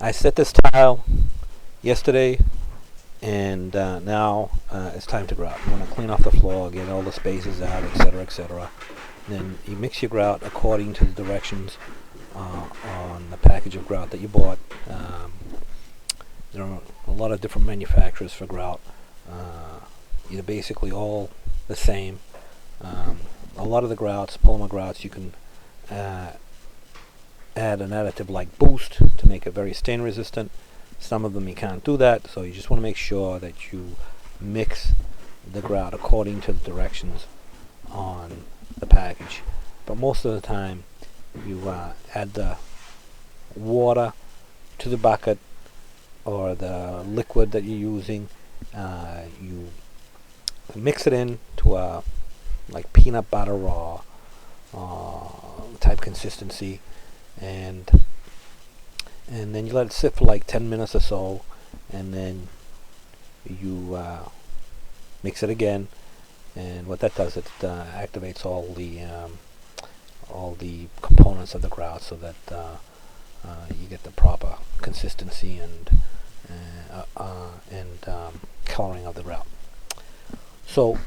I set this tile yesterday, and now it's time to grout. You want to clean off the floor, get all the spaces out, etc., etc. Then you mix your grout according to the directions on the package of grout that you bought. There are a lot of different manufacturers for grout. They're basically all the same. A lot of the grouts, polymer grouts, you can add an additive like Boost to make it very stain resistant. Some of them you can't do that, so you just want to make sure that you mix the grout according to the directions on the package. But most of the time you add the water to the bucket or the liquid that you're using. You mix it in to a like peanut butter or type consistency, and then you let it sit for like 10 minutes or so, and then you mix it again. And what that does, it activates all the components of the grout so that you get the proper consistency and coloring of the grout. So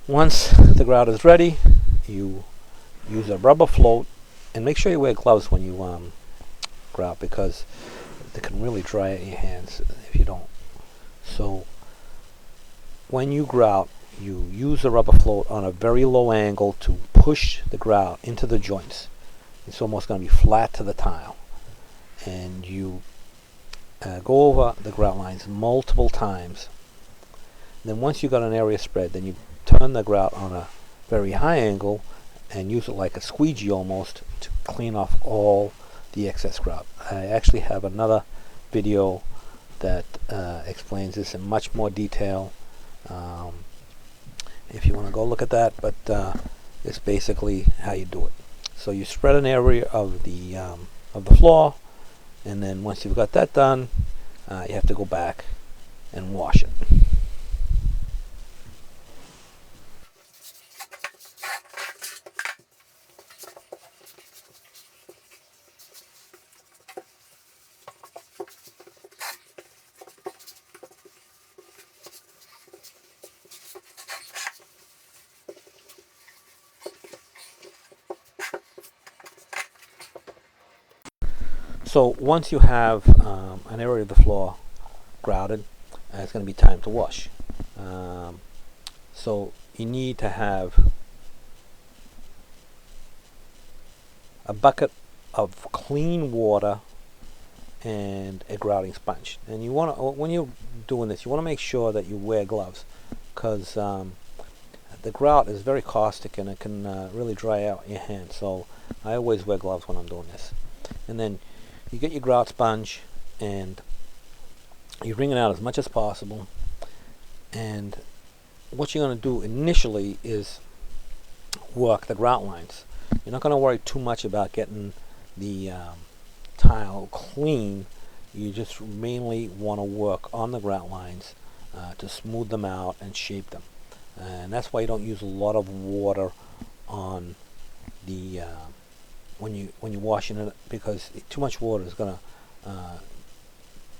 once the grout is ready, you use a rubber float, and make sure you wear gloves when you grout, because they can really dry out your hands if you don't. So when you grout, you use the rubber float on a very low angle to push the grout into the joints. It's almost going to be flat to the tile, and you go over the grout lines multiple times. Then once you've got an area spread, then you turn the grout on a very high angle and use it like a squeegee almost to clean off all the excess grout. I actually have another video that explains this in much more detail, if you want to go look at that, but it's basically how you do it. So you spread an area of the floor, and then once you've got that done, you have to go back and wash it. So once you have an area of the floor grouted, it's going to be time to wash. So you need to have a bucket of clean water and a grouting sponge. And you want to, when you're doing this, you want to make sure that you wear gloves, because the grout is very caustic and it can really dry out your hand. So I always wear gloves when I'm doing this. And then you get your grout sponge and you wring it out as much as possible. And what you're going to do initially is work the grout lines. You're not going to worry too much about getting the tile clean. You just mainly want to work on the grout lines to smooth them out and shape them. And that's why you don't use a lot of water on the when you're washing it, because too much water is going to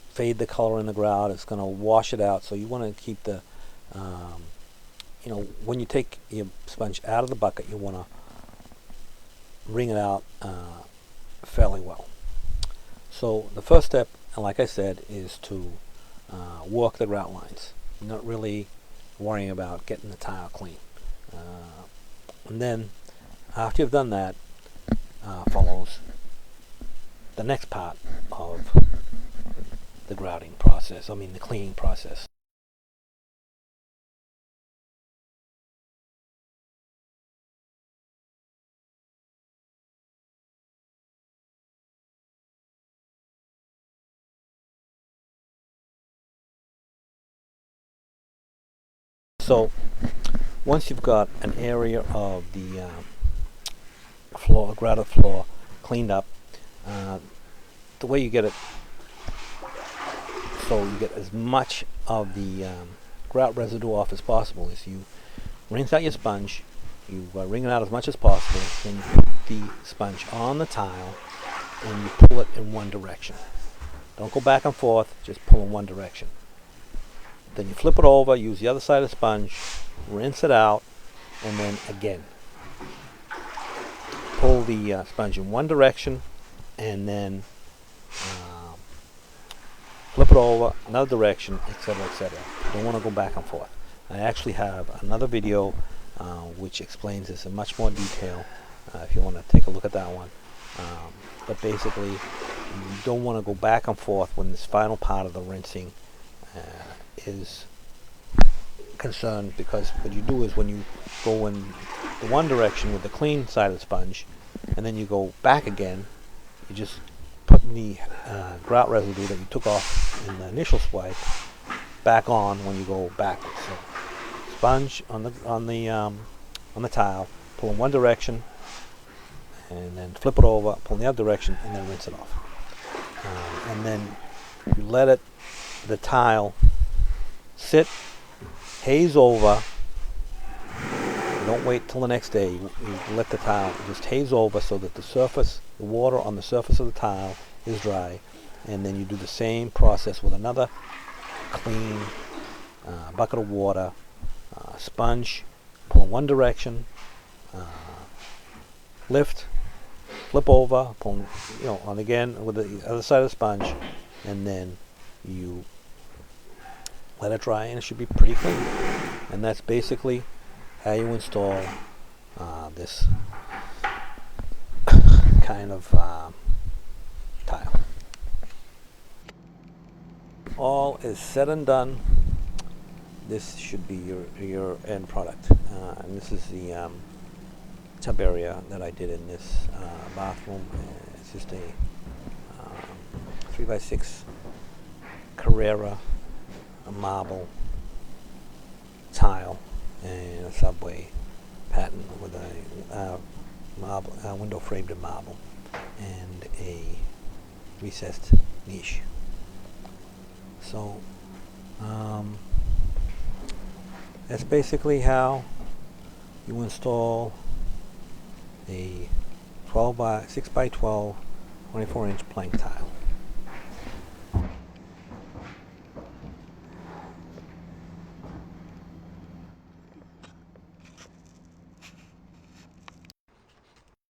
fade the color in the grout. It's going to wash it out. So you want to keep the when you take your sponge out of the bucket, you want to wring it out fairly well. So the first step, like I said, is to work the grout lines. You're not really worrying about getting the tile clean. And then after you've done that, follows the next part of the grouting process, the cleaning process. So once you've got an area of the floor, grouted floor, cleaned up, the way you get it so you get as much of the grout residue off as possible is you rinse out your sponge, you wring it out as much as possible, then you put the sponge on the tile and you pull it in one direction. Don't go back and forth, just pull in one direction. Then you flip it over, use the other side of the sponge, rinse it out, and then again pull the sponge in one direction, and then flip it over another direction, etc., etc. Don't want to go back and forth. I actually have another video which explains this in much more detail if you want to take a look at that one. But basically, you don't want to go back and forth when this final part of the rinsing is concerned, because what you do is when you go in the one direction with the clean side of the sponge and then you go back again, you just put the grout residue that you took off in the initial swipe back on when you go backwards. So sponge on the tile, pull in one direction, and then flip it over, pull in the other direction, and then rinse it off. And then you let the tile sit, haze over. Don't wait till the next day. You let the tile just haze over so that the water on the surface of the tile is dry. And then you do the same process with another clean bucket of water, sponge, pull in one direction, lift, flip over, pull, on again with the other side of the sponge, and then you let it dry, and it should be pretty clean. And that's basically how you install this kind of tile. All is said and done, this should be your end product. And this is the tub area that I did in this bathroom. It's just a 3x6 Carrera marble tile and a subway pattern with a window framed in marble and a recessed niche. So that's basically how you install a 6x12 24-inch plank tile.